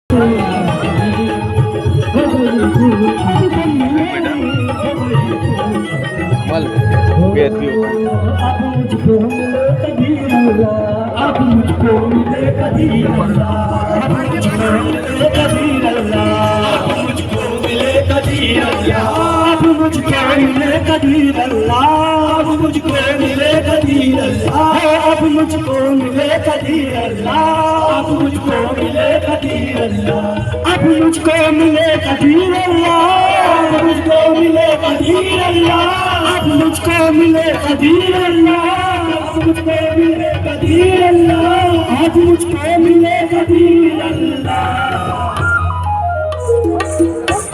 अब मुझको मिले कभी मौला, अब मुझको मिले कभी मौला, अब मुझको मिले कभी अल्लाह, अब मुझको मिले कभी अल्लाह, अब मुझको मिले कभी अल्लाह, अब मुझको मिले कभी अल्लाह, अब मुझको मिले कभी अल्लाह, अब मुझको मिले कभी अल्लाह, अब मुझको मिले कभी अल्लाह, अब मुझको मिले कभी अल्लाह, अब मुझको मिले कदीर अल्लाह, अब मुझको मिले कदीर अल्लाह, अब मुझको मिले कदीर अल्लाह।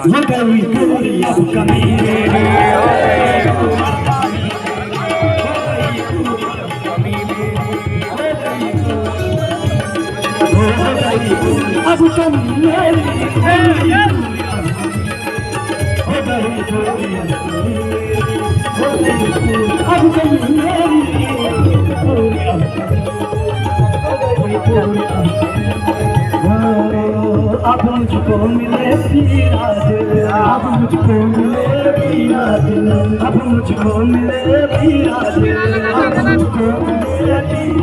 हो गई पूरी अब कमी अब तुम मेरी हो गई पूरी अब तुम मेरी अब मुझको मिले पीरा दिल, अब मुझको मिले पीरा दिल, अब मुझको मिले पीरा दिल, अब मुझको मिले पीरा दिल,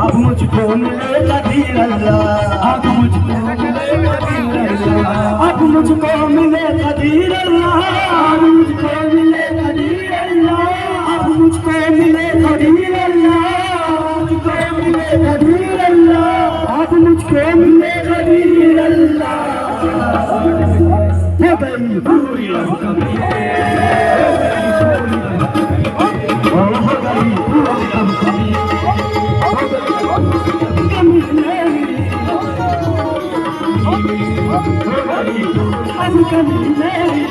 अब मुझको मिले कदीर अल्लाह, अब मुझको मिले कदीर अल्लाह, अब मुझको मिले कदीर अल्लाह, अब मुझको मिले कदीर अल्लाह, अब मुझको मिले कदीर अल्लाह, मुझको मिले कदीर अल्लाह, अब मुझको मिले कदीर अल्लाह। हो गई पूरी अब कमी, हो गई पूरी अब कमी, कमी मेरी हो गई अब कमी मेरी,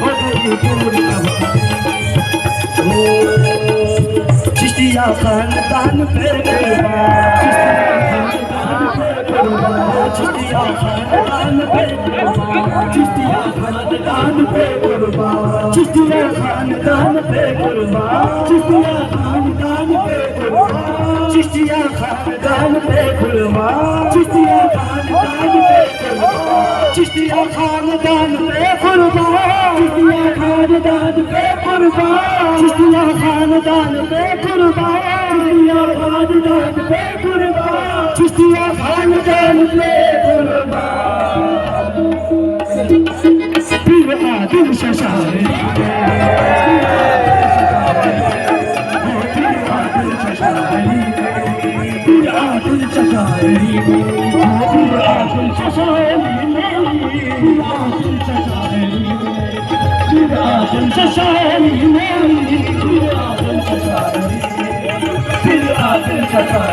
हो गई पूरी अब कमी। चिश्तिया खानदान पे कुर्बान, चिश्तिया खानदान पे कुर्बान, चिश्तिया खानदान पे कुर्बान, चिश्तिया खानदान पे कुर्बान, चिश्तिया खानदान पे कुर्बान, चिश्तिया खानदान पे कुर्बान, चिश्तिया खानदान पे कुर्बान, चिश्तिया खानदान पे कुर्बान, चिश्तिया खानदान पे कुर्बान, चिश्तिया खानदान पे कुर्बान, चिश्तिया खानदान पे कुर्बान, चिश्तिया खानदान पे कुर्बान। पीर आदिल शशारी, पीर आदिल शशारी, पीर आदिल शशारी, पीर आदिल शशारी, पीर आदिल शशारी, पीर आदिल शशारी, पीर आदिल शशारी, पीर आदिल शशारी,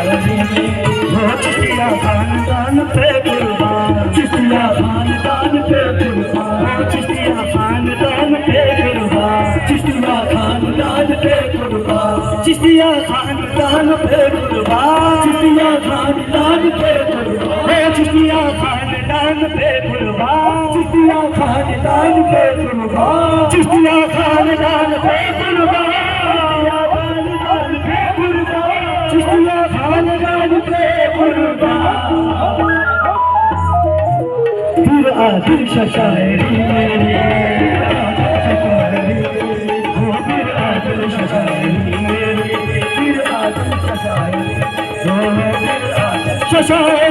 चिश्तिया खानदान पे कुर्बान, चिश्तिया खानदान पे कुर्बान, चिश्तिया खानदान पे कुर्बान, चिश्तिया खानदान पे कुर्बान, चिश्तिया खानदान पे कुर्बान, चिश्तिया खानदान पे कुर्बान, चिश्तिया खानदान पे कुर्बान, चिश्तिया खानदान पे कुर्बान, चिश्तिया खानदान पे कुर्बान, चिश्तिया खानदान पे कुर्बान। पीर आदिल शशारी मेरी, पीर आदिल शशारी मेरी, पीर आदिल शशारी, पीर आदिल शशारी।